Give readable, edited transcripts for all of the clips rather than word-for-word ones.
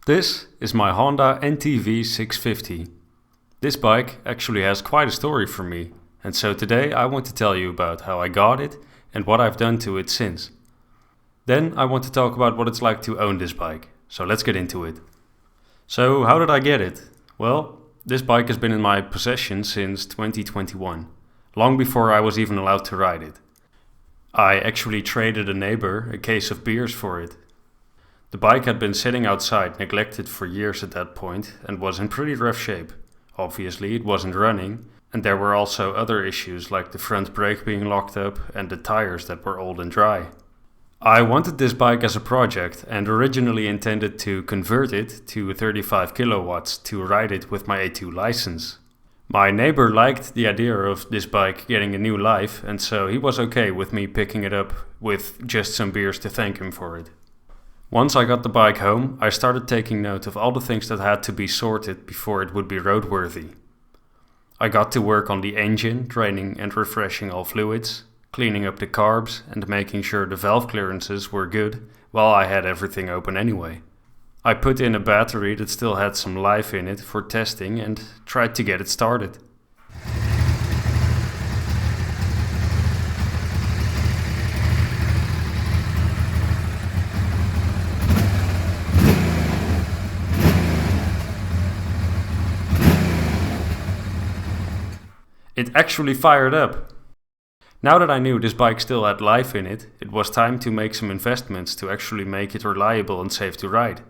This is my Honda NTV 650. This bike actually has quite a story for me, and so today I want to tell you about how I got it and what I've done to it since. Then I want to talk about what it's like to own this bike, so let's get into it. So how did I get it? Well, this bike has been in my possession since 2021, long before I was even allowed to ride it. I actually traded a neighbor a case of beers for it. The bike had been sitting outside neglected for years at that point and was in pretty rough shape. Obviously it wasn't running, and there were also other issues like the front brake being locked up and the tires that were old and dry. I wanted this bike as a project and originally intended to convert it to 35 kilowatts to ride it with my A2 license. My neighbor liked the idea of this bike getting a new life, and so he was okay with me picking it up with just some beers to thank him for it. Once I got the bike home, I started taking note of all the things that had to be sorted before it would be roadworthy. I got to work on the engine, draining and refreshing all fluids, cleaning up the carbs and making sure the valve clearances were good while I had everything open anyway. I put in a battery that still had some life in it for testing and tried to get it started. It actually fired up. Now that I knew this bike still had life in it, it was time to make some investments to actually make it reliable and safe to ride.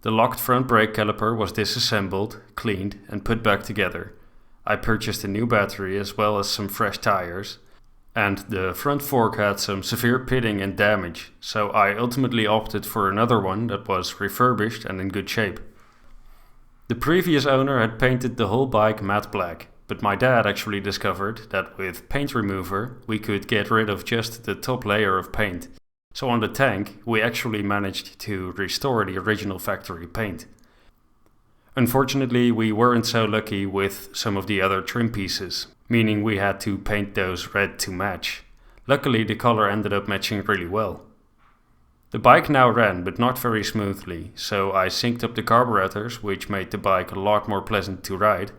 The locked front brake caliper was disassembled, cleaned and put back together. I purchased a new battery as well as some fresh tires, and the front fork had some severe pitting and damage, so I ultimately opted for another one that was refurbished and in good shape. The previous owner had painted the whole bike matte black, but my dad actually discovered that with paint remover we could get rid of just the top layer of paint. So on the tank we actually managed to restore the original factory paint. Unfortunately we weren't so lucky with some of the other trim pieces, meaning we had to paint those red to match. Luckily the color ended up matching really well. The bike now ran, but not very smoothly, so I synced up the carburetors, which made the bike a lot more pleasant to ride.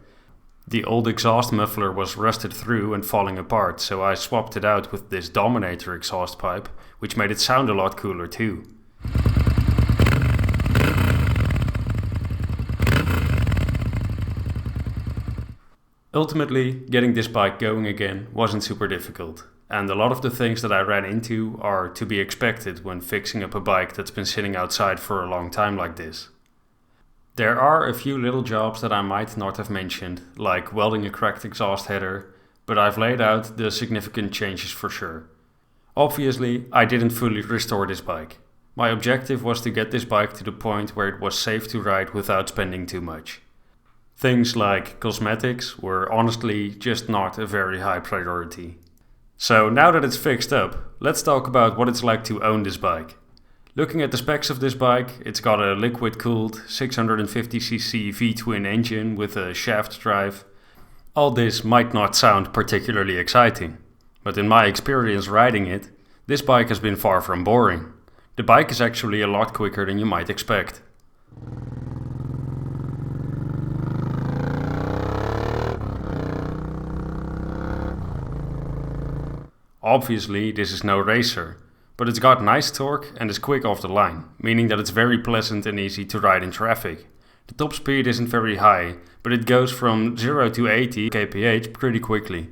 The old exhaust muffler was rusted through and falling apart, so I swapped it out with this Dominator exhaust pipe, which made it sound a lot cooler too. Ultimately, getting this bike going again wasn't super difficult, and a lot of the things that I ran into are to be expected when fixing up a bike that's been sitting outside for a long time like this. There are a few little jobs that I might not have mentioned, like welding a cracked exhaust header, but I've laid out the significant changes for sure. Obviously, I didn't fully restore this bike. My objective was to get this bike to the point where it was safe to ride without spending too much. Things like cosmetics were honestly just not a very high priority. So now that it's fixed up, let's talk about what it's like to own this bike. Looking at the specs of this bike, it's got a liquid-cooled 650cc V-twin engine with a shaft drive. All this might not sound particularly exciting, but in my experience riding it, this bike has been far from boring. The bike is actually a lot quicker than you might expect. Obviously, this is no racer, but it's got nice torque and is quick off the line, meaning that it's very pleasant and easy to ride in traffic. The top speed isn't very high, but it goes from 0 to 80 kph pretty quickly.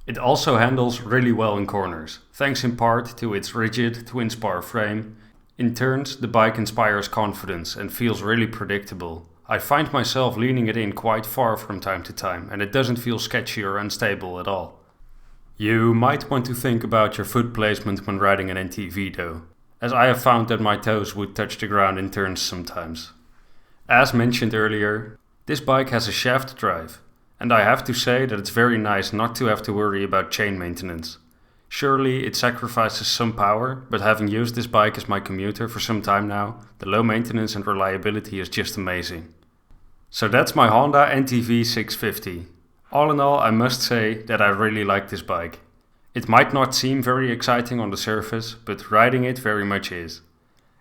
It also handles really well in corners, thanks in part to its rigid twin-spar frame. In turns, the bike inspires confidence and feels really predictable. I find myself leaning it in quite far from time to time, and it doesn't feel sketchy or unstable at all. You might want to think about your foot placement when riding an NTV though, as I have found that my toes would touch the ground in turns sometimes. As mentioned earlier, this bike has a shaft drive. And I have to say that it's very nice not to have to worry about chain maintenance. Surely it sacrifices some power, but having used this bike as my commuter for some time now, the low maintenance and reliability is just amazing. So that's my Honda NTV 650. All in all, I must say that I really like this bike. It might not seem very exciting on the surface, but riding it very much is.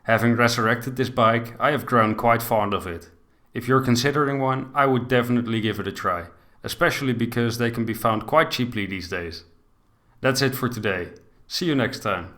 Having resurrected this bike, I have grown quite fond of it. If you're considering one, I would definitely give it a try, especially because they can be found quite cheaply these days. That's it for today. See you next time.